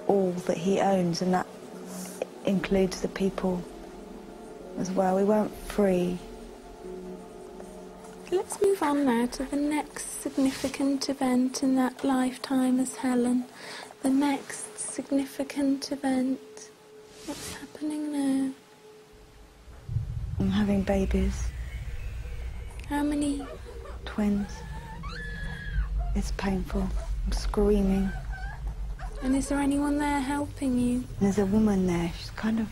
all that he owns, and that includes the people as well. We weren't free. Let's move on now to the next significant event in that lifetime as Helen. The next significant event. What's happening now? I'm having babies. How many? Twins. It's painful. I'm screaming. And is there anyone there helping you? There's a woman there. She's kind of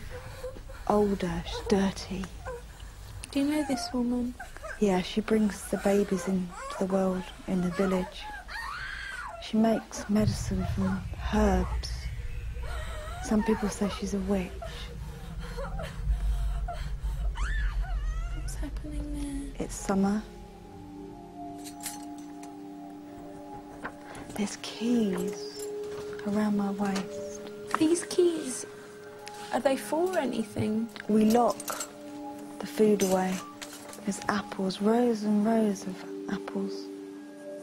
older. She's dirty. Do you know this woman? Yeah, she brings the babies into the world in the village. She makes medicine from herbs. Some people say she's a witch. What's happening there? It's summer. There's keys around my waist. These keys, are they for anything? We lock the food away. There's apples, rows and rows of apples.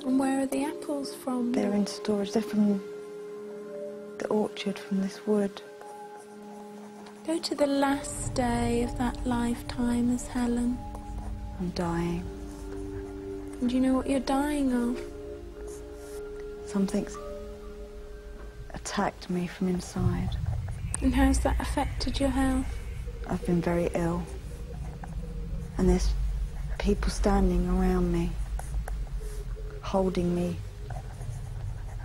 And where are the apples from? They're in storage. They're from the orchard, from this wood. Go to the last day of that lifetime as Helen. I'm dying. And do you know what you're dying of? Something's attacked me from inside. And how's that affected your health? I've been very ill. And there's people standing around me, holding me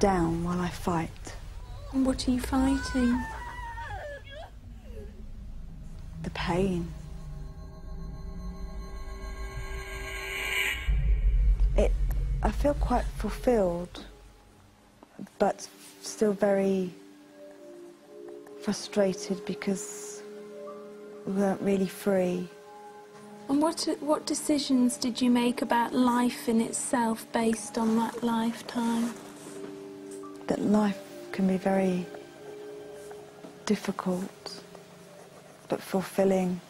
down while I fight. And what are you fighting? The pain. I feel quite fulfilled, but still very frustrated because we weren't really free. And what decisions did you make about life in itself based on that lifetime? That life can be very difficult, but fulfilling.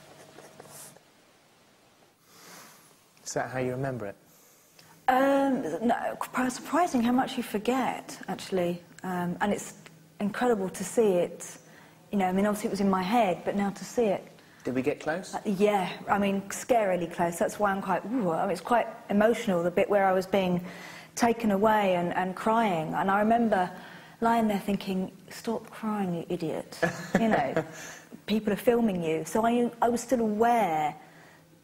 Is that how you remember it? No, quite surprising how much you forget, actually. And it's incredible to see it. You know, I mean, obviously it was in my head, but now to see it. Did we get close? Yeah, I mean, scarily close. That's why I'm quite, ooh, I mean, it's quite emotional, the bit where I was being taken away and crying. And I remember lying there thinking, stop crying, you idiot. You know, people are filming you. So I was still aware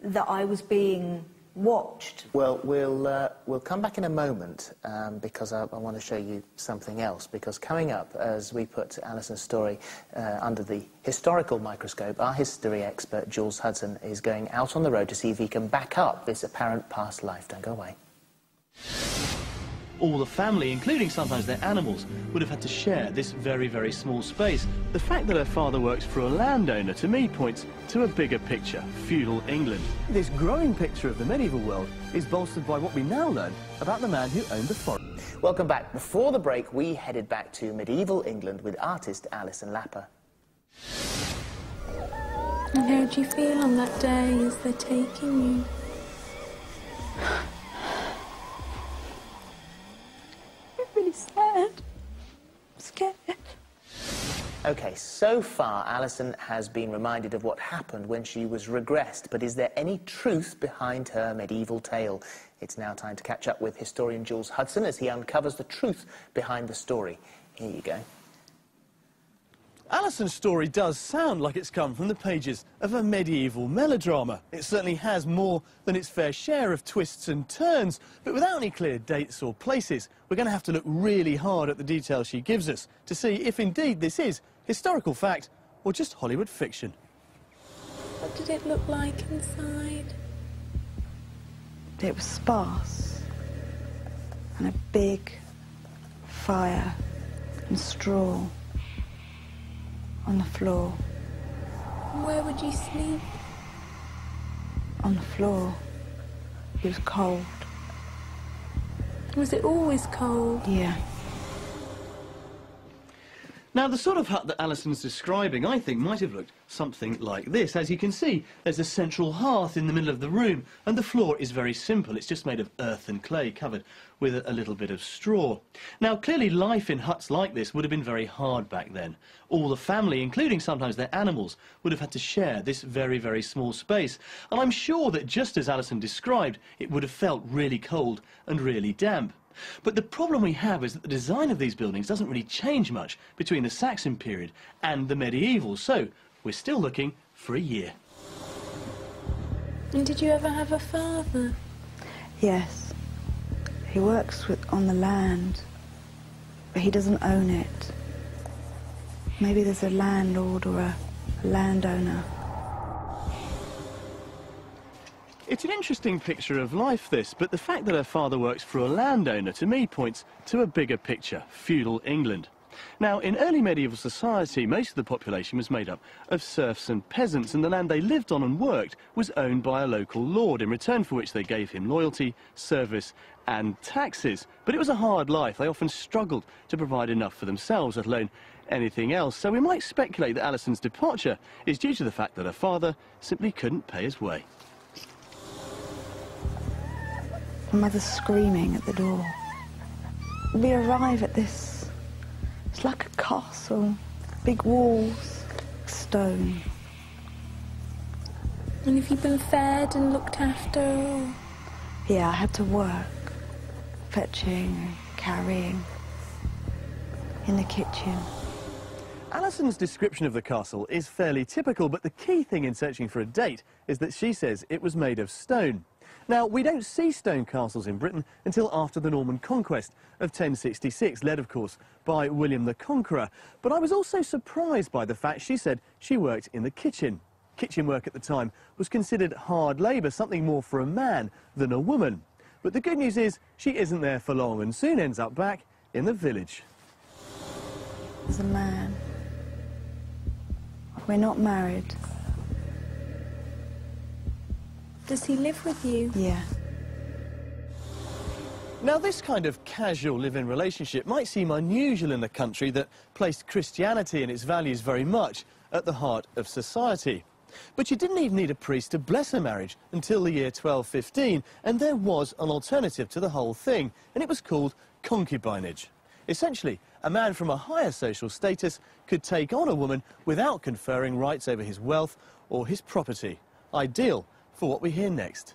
that I was being watched. Well, we'll come back in a moment because I want to show you something else. Because coming up, as we put Alison's story under the historical microscope, our history expert, Jules Hudson, is going out on the road to see if he can back up this apparent past life. Don't go away. All the family, including sometimes their animals, would have had to share this very, very small space. The fact that her father works for a landowner, to me, points to a bigger picture, feudal England. This growing picture of the medieval world is bolstered by what we now learn about the man who owned the forest. Welcome back. Before the break, we headed back to medieval England with artist Alison Lapper. And how do you feel on that day as they're taking you? Really sad. I'm scared. OK, so far, Alison has been reminded of what happened when she was regressed, but is there any truth behind her medieval tale? It's now time to catch up with historian Jules Hudson as he uncovers the truth behind the story. Here you go. Alison's story does sound like it's come from the pages of a medieval melodrama. It certainly has more than its fair share of twists and turns, but without any clear dates or places, we're going to have to look really hard at the details she gives us to see if indeed this is historical fact or just Hollywood fiction. What did it look like inside? It was sparse and a big fire and straw on the floor. And where would you sleep? On the floor. It was cold. Was it always cold? Yeah. Now, the sort of hut that Alison's describing, I think, might have looked something like this. As you can see, there's a central hearth in the middle of the room, and the floor is very simple. It's just made of earth and clay, covered with a little bit of straw. Now, clearly, life in huts like this would have been very hard back then. All the family, including sometimes their animals, would have had to share this very, very small space. And I'm sure that, just as Alison described, it would have felt really cold and really damp. But the problem we have is that the design of these buildings doesn't really change much between the Saxon period and the medieval, so we're still looking for a year. And did you ever have a father? Yes. He works on the land, but he doesn't own it. Maybe there's a landlord or a landowner. It's an interesting picture of life, this, but the fact that her father works for a landowner, to me, points to a bigger picture, feudal England. Now, in early medieval society, most of the population was made up of serfs and peasants, and the land they lived on and worked was owned by a local lord, in return for which they gave him loyalty, service and taxes. But it was a hard life. They often struggled to provide enough for themselves, let alone anything else. So we might speculate that Alison's departure is due to the fact that her father simply couldn't pay his way. My mother's screaming at the door. We arrive at this, it's like a castle, big walls, stone. And have you been fed and looked after? Or... Yeah, I had to work, fetching, carrying, in the kitchen. Alison's description of the castle is fairly typical, but the key thing in searching for a date is that she says it was made of stone. Now, we don't see stone castles in Britain until after the Norman conquest of 1066, led, of course, by William the Conqueror. But I was also surprised by the fact she said she worked in the kitchen. Kitchen work at the time was considered hard labour, something more for a man than a woman. But the good news is she isn't there for long and soon ends up back in the village. There's a man. We're not married. Does he live with you? Yeah. Now, this kind of casual live-in relationship might seem unusual in a country that placed Christianity and its values very much at the heart of society. But you didn't even need a priest to bless a marriage until the year 1215, and there was an alternative to the whole thing, and it was called concubinage. Essentially, a man from a higher social status could take on a woman without conferring rights over his wealth or his property. Ideal for what we hear next.